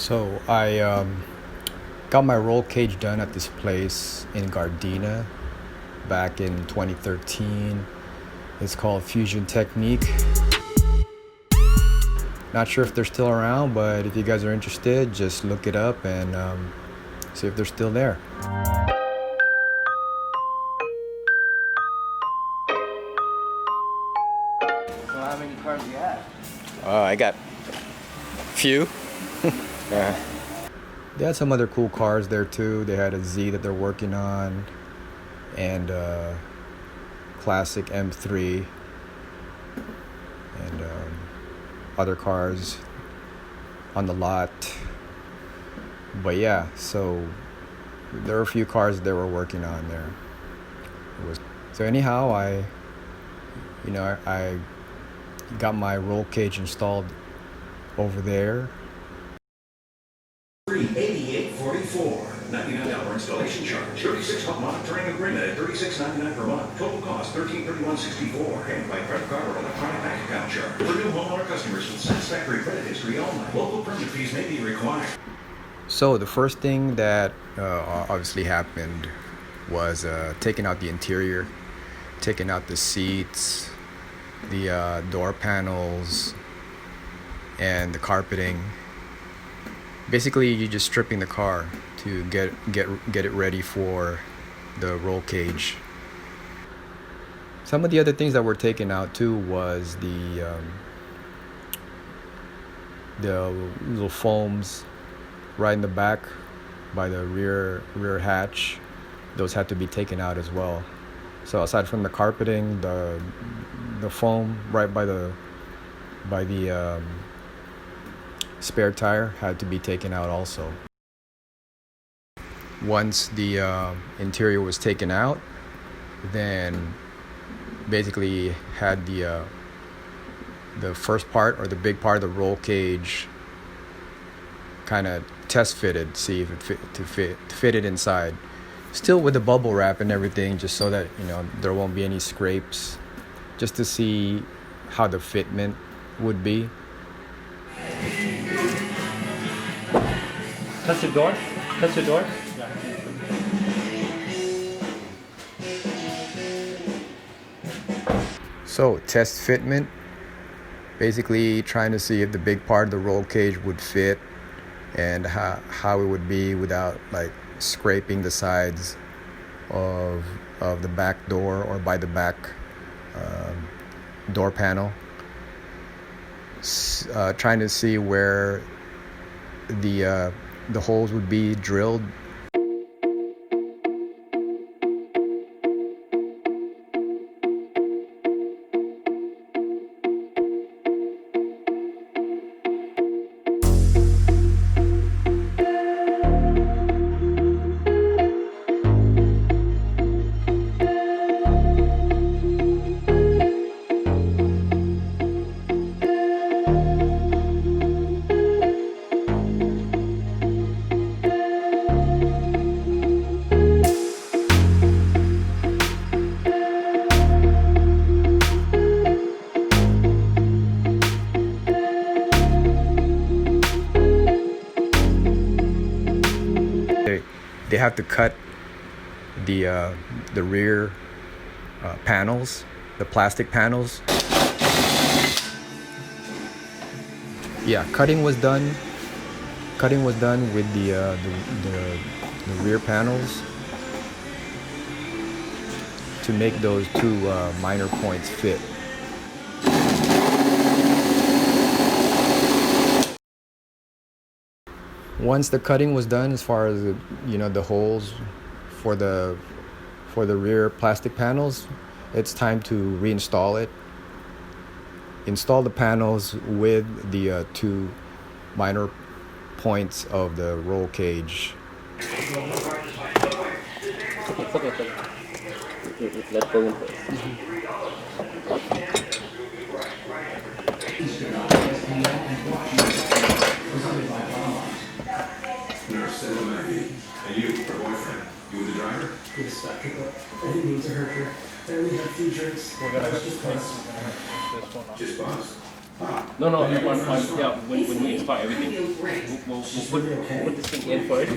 So I got my roll cage done at this place in Gardena back in 2013. It's called Fuzion Technique. Not sure if they're still around, but if you guys are interested, just look it up and see if they're still there. So how many cars do you have? I got a few. They had some other cool cars there too. They had a Z that they're working on, and classic M3, and other cars on the lot. But yeah, so there were a few cars they were working on there. So anyhow, I got my roll cage installed over there. $88.44, $99 installation charge, 36-month monitoring agreement at $36.99 per month. Total cost $1331.64, and by credit card or electronic bank account charge. For new homeowner customers with satisfactory credit history only. Local permit fees may be required. So the first thing that obviously happened was taking out the interior, taking out the seats, the door panels, and the carpeting. Basically, you're just stripping the car to get it ready for the roll cage. Some of the other things that were taken out too was the little foams right in the back by the rear hatch. Those had to be taken out as well. So aside from the carpeting, the foam right by the spare tire had to be taken out also. Once the interior was taken out, then basically had the first part, or the big part of the roll cage, kind of test fitted, see if it fit it inside. Still with the bubble wrap and everything, just so that there won't be any scrapes, just to see how the fitment would be. Touch the door. Touch the door. Yeah. So test fitment, basically trying to see if the big part of the roll cage would fit and how it would be without like scraping the sides of the back door or by the back door panel. Trying to see where the holes would be drilled. They have to cut the rear panels, the plastic panels. Yeah, cutting was done. Cutting was done with the rear panels to make those two minor points fit. Once the cutting was done, as far as the holes for the rear plastic panels, it's time to reinstall it. Install the panels with the two minor points of the roll cage. Let's go in place. And you, her boyfriend, you were the driver? Yes, Dr. But I didn't mean to hurt her. I only had a few drinks. We're gonna just pause. Just pause. No, no, yeah, when we install everything, we'll put this thing in first.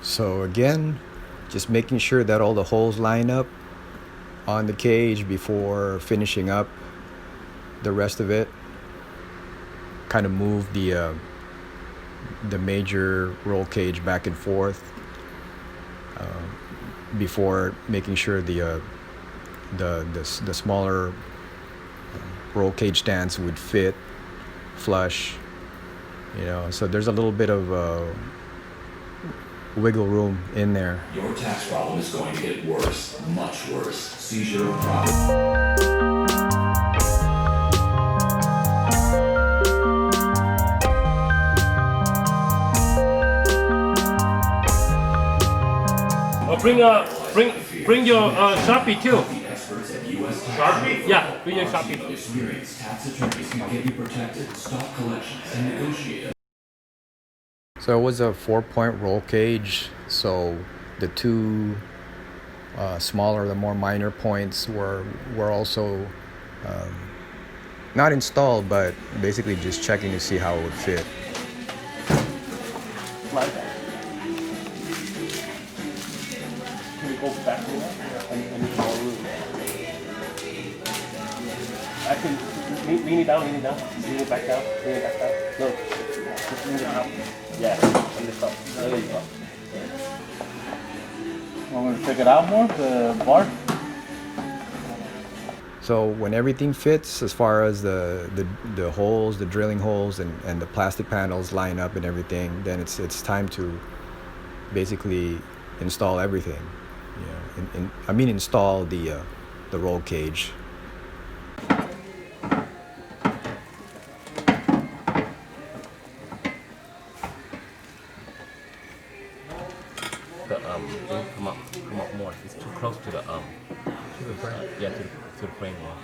So again, just making sure that all the holes line up on the cage before finishing up the rest of it. Kind of move the major roll cage back and forth before making sure the smaller roll cage stands would fit flush. So there's a little bit of wiggle room in there. Your tax problem is going to get worse, much worse. Seizure of property. Bring your Sharpie too. Sharpie? Yeah, bring your Sharpie. Experienced tax attorneys can get you protected, stop collections, and negotiate. So it was a 4-point roll cage. So the two smaller, the more minor points were also not installed, but basically just checking to see how it would fit. Like that. Can we go back to that? I need more room. I can lean it down, lean it back down, No, just lean it out. Yeah, on this up. There you go. Want me to check it out more, the bar? So when everything fits, as far as the holes, the drilling holes, and the plastic panels line up and everything, then it's time to basically install everything. Install the roll cage. The thing come up more. It's too close to the to the frame. Yeah, to the frame wall.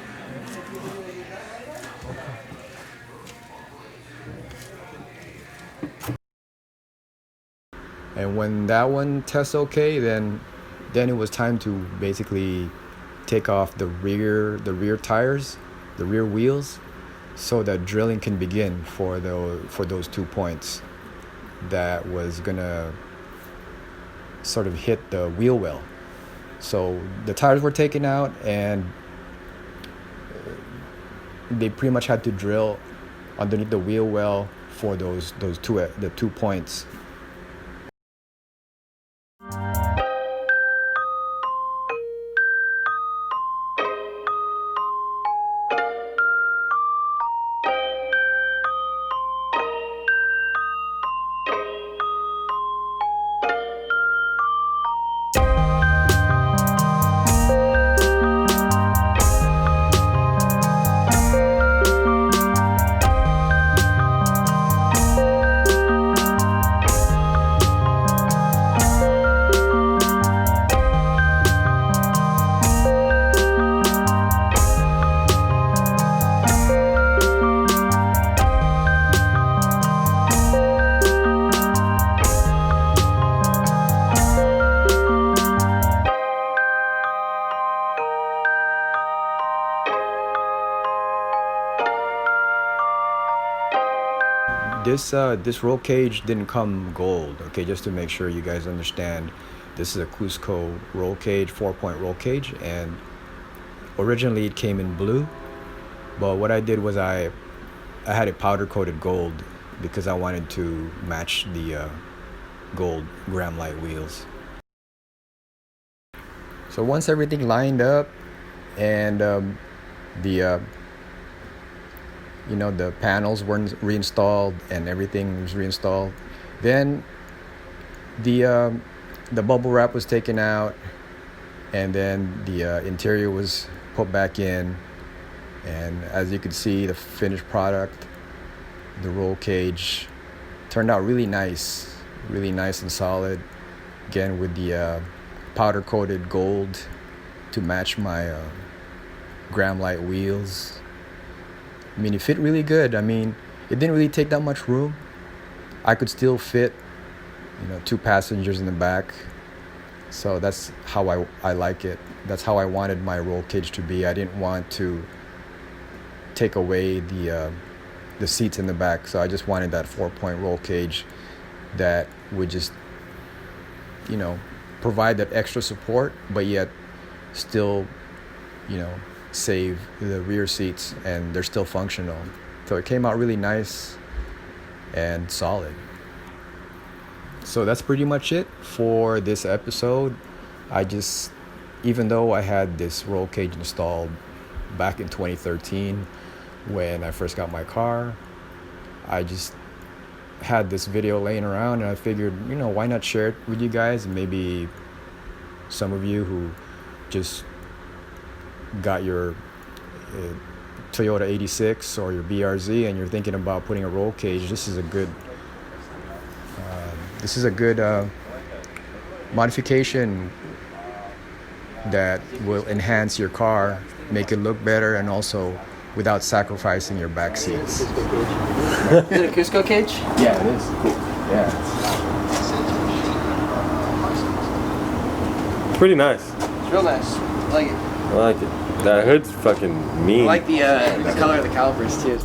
And when that one tests okay, then it was time to basically take off the rear tires, the rear wheels, so that drilling can begin for those 2 points that was gonna sort of hit the wheel well. So the tires were taken out, and they pretty much had to drill underneath the wheel well for the 2 points. This roll cage didn't come gold, okay, just to make sure you guys understand. This is a Cusco roll cage, 4-point roll cage, and originally it came in blue, but what I did was I had it powder coated gold because I wanted to match the gold gram light wheels. So once everything lined up and the panels were reinstalled and everything was reinstalled, then the bubble wrap was taken out, and then the interior was put back in. And as you can see, the finished product, the roll cage, turned out really nice and solid. Again, with the powder coated gold to match my gram light wheels. I mean, it fit really good. I mean, it didn't really take that much room. I could still fit, 2 passengers in the back. So that's how I like it. That's how I wanted my roll cage to be. I didn't want to take away the seats in the back. So I just wanted that 4-point roll cage that would just, you know, provide that extra support, but yet still, you know, save the rear seats, and they're still functional. So it came out really nice and solid. So that's pretty much it for this episode. Even though I had this roll cage installed back in 2013 when I first got my car, I just had this video laying around, and I figured, you know, why not share it with you guys? And maybe some of you who just got your Toyota 86 or your BRZ and you're thinking about putting a roll cage, this is a good modification that will enhance your car, make it look better, and also without sacrificing your back seats. Is it a Cusco cage? Yeah, it is. Yeah. Pretty nice. It's real nice. I like it. I like it. That hood's fucking mean. I like the color of the calipers too.